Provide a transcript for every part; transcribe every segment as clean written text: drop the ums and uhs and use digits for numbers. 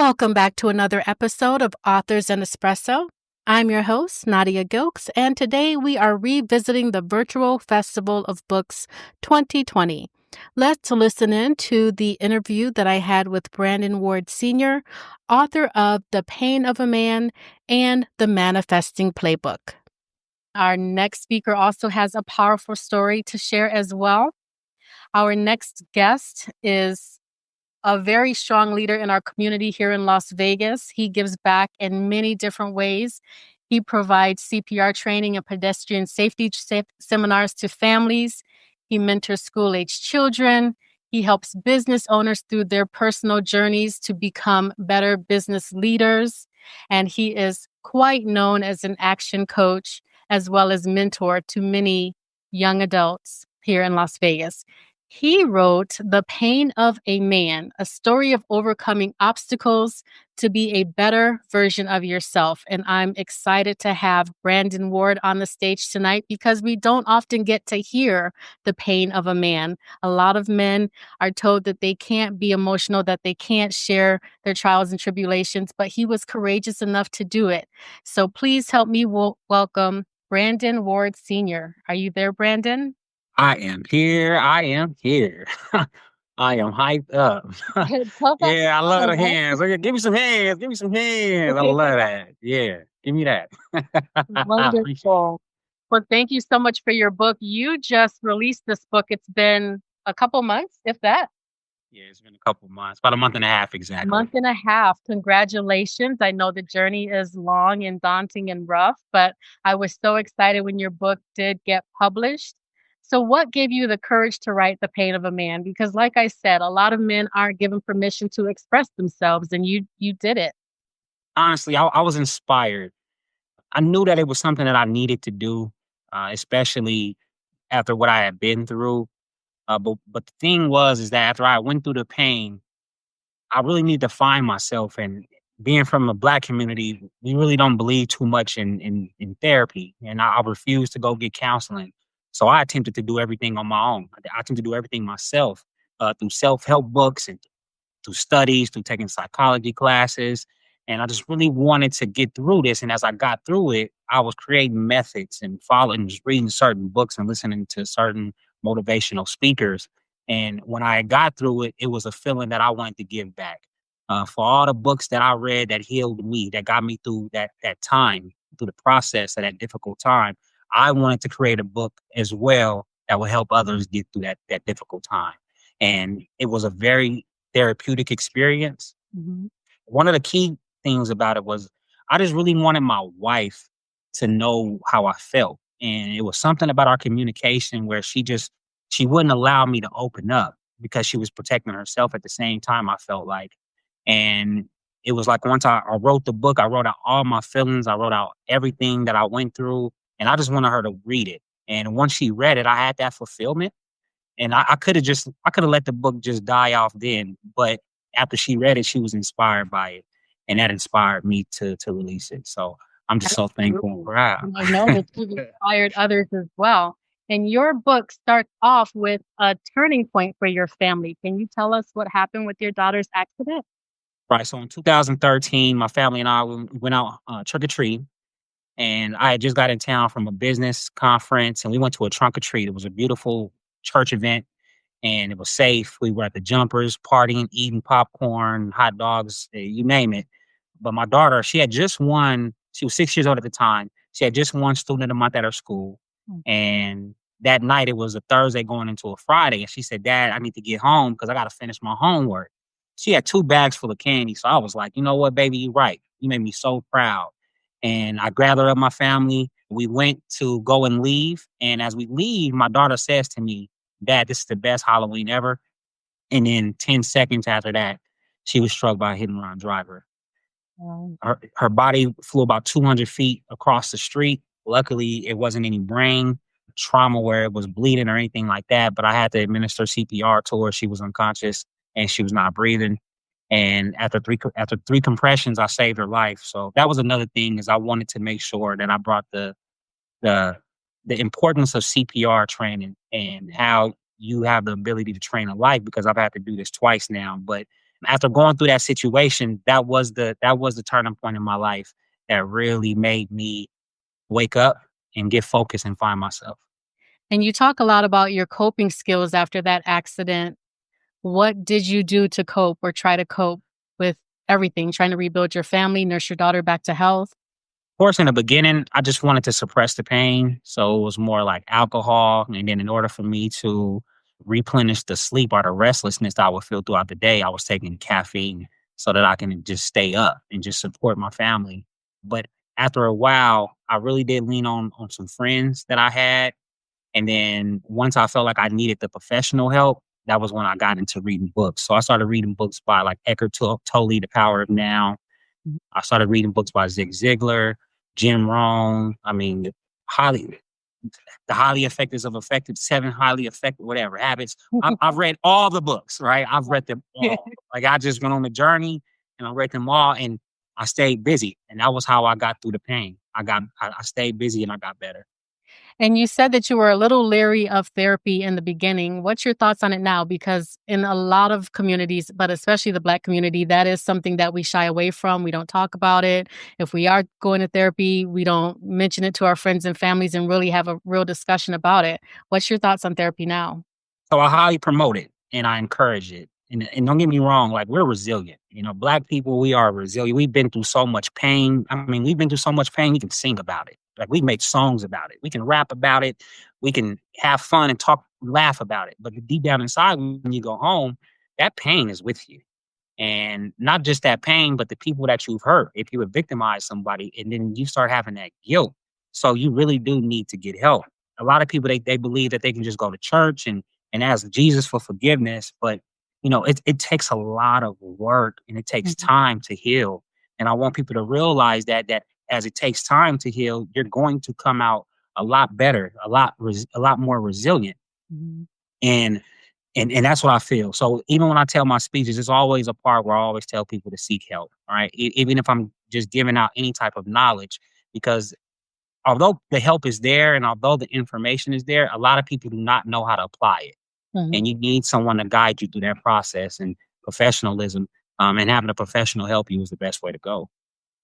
Welcome back to another episode of Authors and Espresso. I'm your host, Nadia Gilkes, and today we are revisiting the Virtual Festival of Books 2020. Let's listen in to the interview that I had with Brandon Ward Sr., author of The Pain of a Man and The Manifesting Playbook. Our next speaker also has a powerful story to share as well. Our next guest is a very strong leader in our community here in Las Vegas. He gives back in many different ways. He provides CPR training and pedestrian safety seminars to families. He mentors school-age children. He helps business owners through their personal journeys to become better business leaders. And he is quite known as an action coach as well as mentor to many young adults here in Las Vegas. He wrote The Pain of a Man, a story of overcoming obstacles to be a better version of yourself. And I'm excited to have Brandon Ward on the stage tonight because we don't often get to hear the pain of a man. A lot of men are told that they can't be emotional, that they can't share their trials and tribulations, but he was courageous enough to do it. So please help me welcome Brandon Ward Sr. Are you there, Brandon? I am here. I am here. I am hyped up. Yeah, I love the hands. Look at, give me some hands. Give me some hands. I love that. Yeah, give me that. Wonderful. Well, thank you so much for your book. You just released this book. It's been a couple months, if that. Yeah, it's been a couple months, about a month and a half exactly. Month and a half. Congratulations. I know the journey is long and daunting and rough, but I was so excited when your book did get published. So what gave you the courage to write The Pain of a Man? Because like I said, a lot of men aren't given permission to express themselves, and you did it. Honestly, I was inspired. I knew that it was something that I needed to do, especially after what I had been through. But the thing is that after I went through the pain, I really need to find myself. And being from the Black community, we really don't believe too much in therapy. And I refuse to go get counseling. So I attempted to do everything on my own. I attempted to do everything myself through self-help books and through studies, through taking psychology classes. And I just really wanted to get through this. And as I got through it, I was creating methods and following, just reading certain books and listening to certain motivational speakers. And when I got through it, it was a feeling that I wanted to give back. For all the books that I read that healed me, that got me through that time, through the process of that difficult time, I wanted to create a book as well that would help others get through that difficult time. And it was a very therapeutic experience. Mm-hmm. One of the key things about it was I just really wanted my wife to know how I felt. And it was something about our communication where she wouldn't allow me to open up because she was protecting herself at the same time, I felt like. And it was like once I wrote the book, I wrote out all my feelings. I wrote out everything that I went through. And I just wanted her to read it. And once she read it, I had that fulfillment. And I could have let the book just die off then. But after she read it, she was inspired by it. And that inspired me to release it. So I'm just so thankful and proud. I know that you've inspired others as well. And your book starts off with a turning point for your family. Can you tell us what happened with your daughter's accident? Right. So in 2013, my family and I went out trick-or-treating. And I had just got in town from a business conference, and we went to a trunk or treat. It was a beautiful church event, and it was safe. We were at the jumpers, partying, eating popcorn, hot dogs, you name it. But my daughter, she had just won. She was 6 years old at the time. She had just won Student of the Month at her school. And that night, it was a Thursday going into a Friday. And she said, "Dad, I need to get home because I got to finish my homework." She had 2 bags full of candy. So I was like, "You know what, baby, you're right. You made me so proud." And I gathered up my family. We went to go and leave. And as we leave, my daughter says to me, "Dad, this is the best Halloween ever." And then 10 seconds after that, she was struck by a hit and run driver. Her body flew about 200 feet across the street. Luckily, it wasn't any brain trauma where it was bleeding or anything like that. But I had to administer CPR to her. She was unconscious and she was not breathing. And after three compressions, I saved her life. So that was another thing, is I wanted to make sure that I brought the importance of CPR training and how you have the ability to train a life, because I've had to do this twice now. But After going through that situation, that was the turning point in my life that really made me wake up and get focused and find myself. And you talk a lot about your coping skills after that accident. What did you do to cope or try to cope with everything, trying to rebuild your family, nurse your daughter back to health? Of course, in the beginning, I just wanted to suppress the pain, so it was more like alcohol, and then in order for me to replenish the sleep or the restlessness that I would feel throughout the day, I was taking caffeine so that I can just stay up and just support my family. But after a while, I really did lean on some friends that I had, and then once I felt like I needed the professional help, that was when I got into reading books. So I started reading books by like Tolle, The Power of Now. Mhm. I started reading books by Zig Ziglar, Jim Rohn. I mean, highly the highly effective of effective, 7 highly effective, whatever habits. I've read all the books, right? I've read them all. Like I just went on the journey and I read them all, and I stayed busy, and that was how I got through the pain. I stayed busy and I got better. And you said that you were a little leery of therapy in the beginning. What's your thoughts on it now? Because in a lot of communities, but especially the Black community, that is something that we shy away from. We don't talk about it. If we are going to therapy, we don't mention it to our friends and families and really have a real discussion about it. What's your thoughts on therapy now? So I highly promote it and I encourage it. And don't get me wrong, like we're resilient. You know, black people, we are resilient. We've been through so much pain. I mean, we've been through so much pain, we can sing about it. Like we make songs about it. We can rap about it. We can have fun and talk, laugh about it. But deep down inside, when you go home, that pain is with you. And not just that pain, but the people that you've hurt. If you have victimized somebody and then you start having that guilt. So you really do need to get help. A lot of people they believe that they can just go to church and ask Jesus for forgiveness, but it takes a lot of work and it takes Mhm, time to heal. And I want people to realize that as it takes time to heal, you're going to come out a lot better, a lot more resilient. mhm, And and that's what I feel. So even when I tell my speeches, there's always a part where I always tell people to seek help. All right. Even if I'm just giving out any type of knowledge, because although the help is there and although the information is there, a lot of people do not know how to apply it. mhm. And you need someone to guide you through that process, and professionalism, and having a professional help you is the best way to go.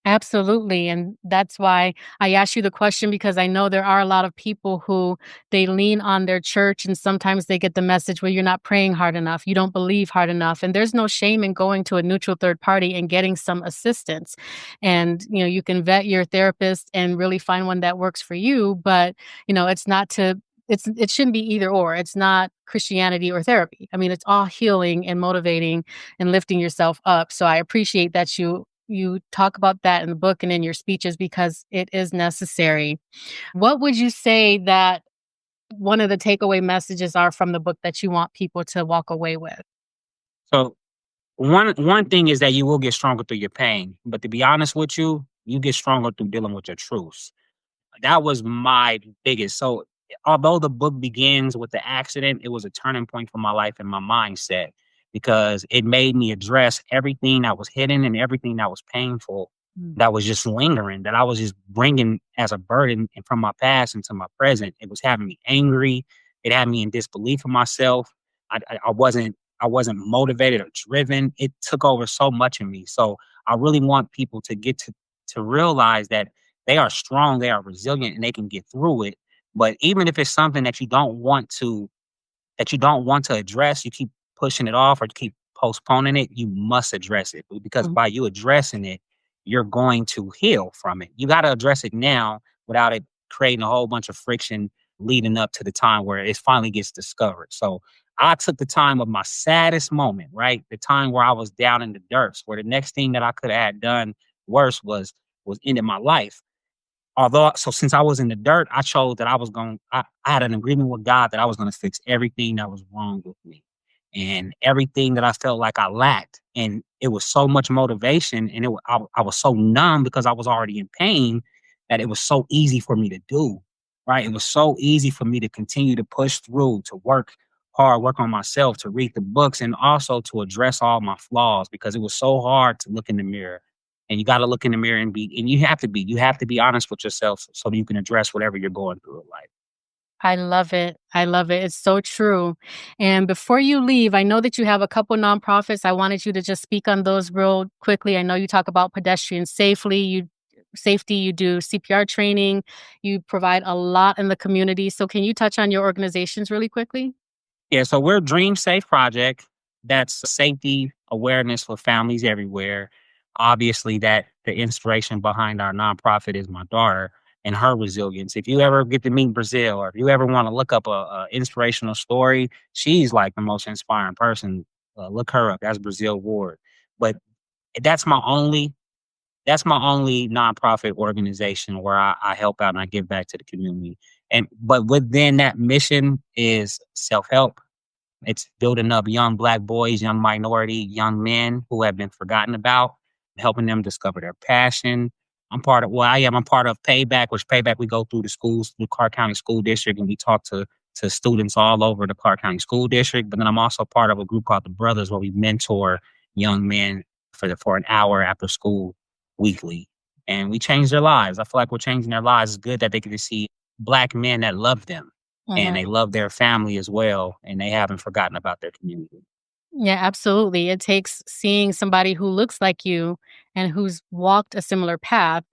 Absolutely, and that's why I asked you the question because I know there are a lot of people who they lean on their church and sometimes they get the message, "Well, you're not praying hard enough, you don't believe hard enough," and there's no shame in going to a neutral third party and getting some assistance, and, you can vet your therapist and really find one that works for you, but, it's not to it shouldn't be either or, it's not Christianity or therapy. I mean, it's all healing and motivating and lifting yourself up, so I appreciate that you talk about that in the book and in your speeches because it is necessary. What would you say that one of the takeaway messages are from the book that you want people to walk away with? So one thing is that you will get stronger through your pain, but to be honest with you, you get stronger through dealing with your truths. That was my biggest. So, although the book begins with the accident, it was a turning point for my life and my mindset because it made me address everything that was hidden and everything that was painful, Mm, that was just lingering, that I was just bringing as a burden and from my past into my present. It was having me angry. It had me in disbelief of myself. I wasn't motivated or driven. It took over so much of me. So I really want people to get to realize that they are strong, they are resilient, and they can get through it. But even if it's something that you don't want to address, you keep pushing it off or you keep postponing it, you must address it because mhm, by you addressing it, you're going to heal from it. You got to address it now without it creating a whole bunch of friction leading up to the time where it finally gets discovered. So I took the time of my saddest moment, right? The time where I was down in the dirt, where the next thing that I could have had done worse was ending my life. Although so since I was in the dirt, I chose that I had an agreement with God that I was gonna fix everything that was wrong with me and everything that I felt like I lacked. And it was so much motivation and I was so numb because I was already in pain that it was so easy for me to do. Right. It was so easy for me to continue to push through, to work hard, work on myself, to read the books, and also to address all my flaws because it was so hard to look in the mirror and you got to look in the mirror and you have to be honest with yourself so that you can address whatever you're going through in life. I love it. I love it. It's so true. And before you leave, I know that you have a couple nonprofits. I wanted you to just speak on those real quickly. I know you talk about pedestrian safety, you do CPR training, you provide a lot in the community. So can you touch on your organizations really quickly? Yeah, so we're a Dream Safe project. That's safety awareness for families everywhere. Obviously, that the inspiration behind our nonprofit is my daughter and her resilience. If you ever get to meet Brazil, or if you ever want to look up a inspirational story, she's like the most inspiring person. Look her up. That's Brazil Ward. But that's my only that's my only nonprofit organization where I help out and I give back to the community. And but within that mission is self help. It's building up young Black boys, young minority, young men who have been forgotten about, helping them discover their passion. I'm part of Payback, which Payback we go through the schools, through Clark County School District, and we talk to students all over the Clark County School District. But then I'm also part of a group called the Brothers, where we mentor young men for an hour after school weekly, and we change their lives. I feel like we're changing their lives. It's good that they get to see Black men that love them and Mhm. they love their family as well, and they haven't forgotten about their community. Yeah, absolutely. It takes seeing somebody who looks like you and who's walked a similar path.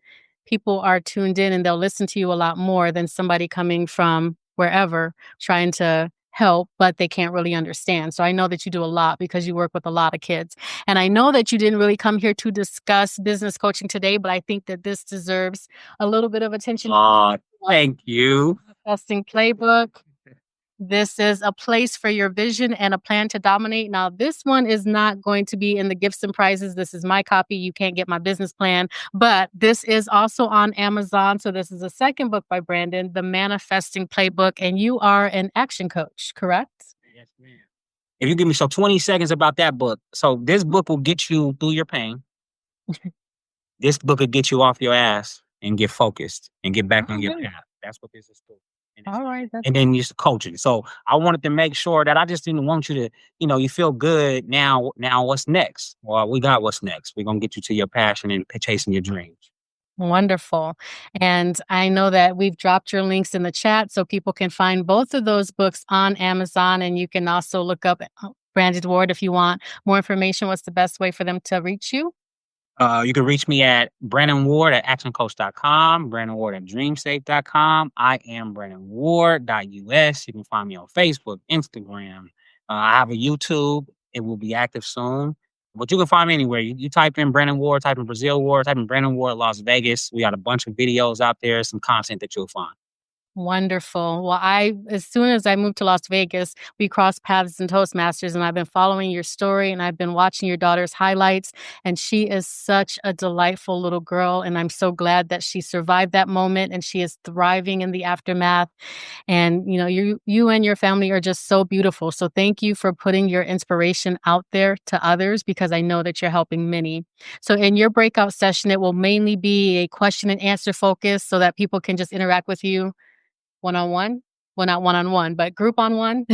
People are tuned in and they'll listen to you a lot more than somebody coming from wherever trying to help, but they can't really understand. So I know that you do a lot because you work with a lot of kids. And I know that you didn't really come here to discuss business coaching today, but I think that this deserves a little bit of attention. Aw, thank you. Manifesting Playbook. This is a place for your vision and a plan to dominate. Now, this one is not going to be in the gifts and prizes. This is my copy. You can't get my business plan, but this is also on Amazon. So, this is a second book by Brandon, The Manifesting Playbook, and you are an action coach, correct? Yes, ma'am. If you give me 20 seconds about that book. So this book will get you through your pain. This book will get you off your ass and get focused and get back on your Okay. path. That's what this is for. And All right. and then just coaching. So I wanted to make sure that I just didn't want you to, you feel good now. Now what's next? Well, we got what's next. We're gonna get you to your passion and chasing your dreams. Wonderful. And I know that we've dropped your links in the chat so people can find both of those books on Amazon. And you can also look up Branded Ward if you want more information. What's the best way for them to reach you? You can reach me at Brandon Ward at actioncoach.com, Brandon Ward at dreamsafe.com. I am Brandon Ward.us. You can find me on Facebook, Instagram. I have a YouTube. It will be active soon. But you can find me anywhere. You type in Brandon Ward, type in Brazil Ward, type in Brandon Ward Las Vegas. We got a bunch of videos out there, some content that you'll find. Wonderful. Well, as soon as I moved to Las Vegas, we crossed paths in Toastmasters, and I've been following your story and I've been watching your daughter's highlights. And she is such a delightful little girl. And I'm so glad that she survived that moment and she is thriving in the aftermath. And you and your family are just so beautiful. So thank you for putting your inspiration out there to others because I know that you're helping many. So in your breakout session, it will mainly be a question and answer focus so that people can just interact with you one on one. Well, not one on one, but group on one.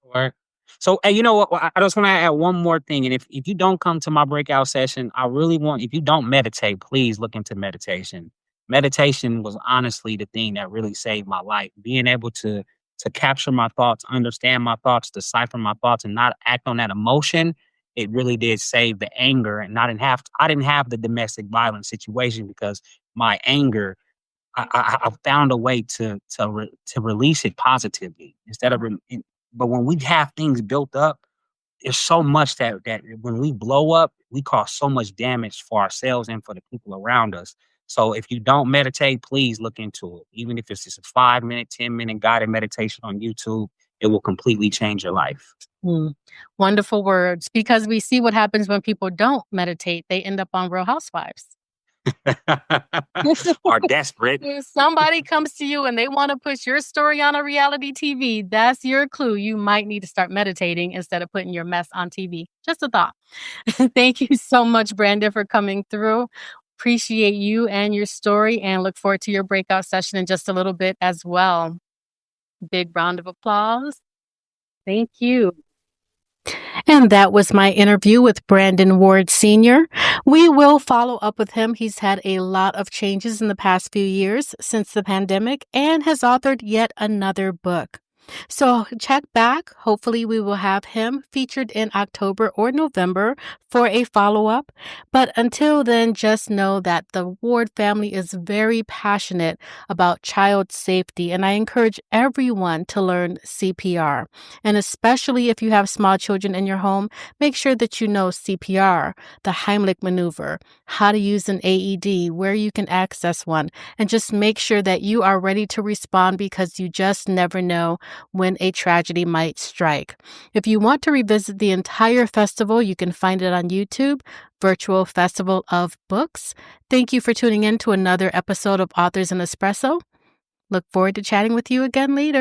Or so, and you know what? I just want to add one more thing. And if you don't come to my breakout session, I really want, if you don't meditate, please look into meditation. Meditation was honestly the thing that really saved my life. Being able to capture my thoughts, understand my thoughts, decipher my thoughts, and not act on that emotion, it really did save the anger. And I didn't have the domestic violence situation because my anger I found a way to release it positively instead of but when we have things built up, there's so much that when we blow up, we cause so much damage for ourselves and for the people around us. So if you don't meditate, please look into it. Even if it's just a 5 minute, 10 minute guided meditation on YouTube, it will completely change your life. Mm. Wonderful words. Because we see what happens when people don't meditate. They end up on Real Housewives. Are desperate. If somebody comes to you and they want to push your story on a reality TV, that's your clue. You might need to start meditating instead of putting your mess on TV. Just a thought. Thank you so much, Brandon, for coming through. Appreciate you and your story and look forward to your breakout session in just a little bit as well. Big round of applause. Thank you. And that was my interview with Brandon Ward Sr. We will follow up with him. He's had a lot of changes in the past few years since the pandemic and has authored yet another book. So check back. Hopefully, we will have him featured in October or November for a follow up. But until then, just know that the Ward family is very passionate about child safety, and I encourage everyone to learn CPR. And especially if you have small children in your home, make sure that you know CPR, the Heimlich maneuver, how to use an AED, where you can access one, and just make sure that you are ready to respond because you just never know when a tragedy might strike. If you want to revisit the entire festival, you can find it on YouTube, Virtual Festival of Books. Thank you for tuning in to another episode of Authors and Espresso. Look forward to chatting with you again later.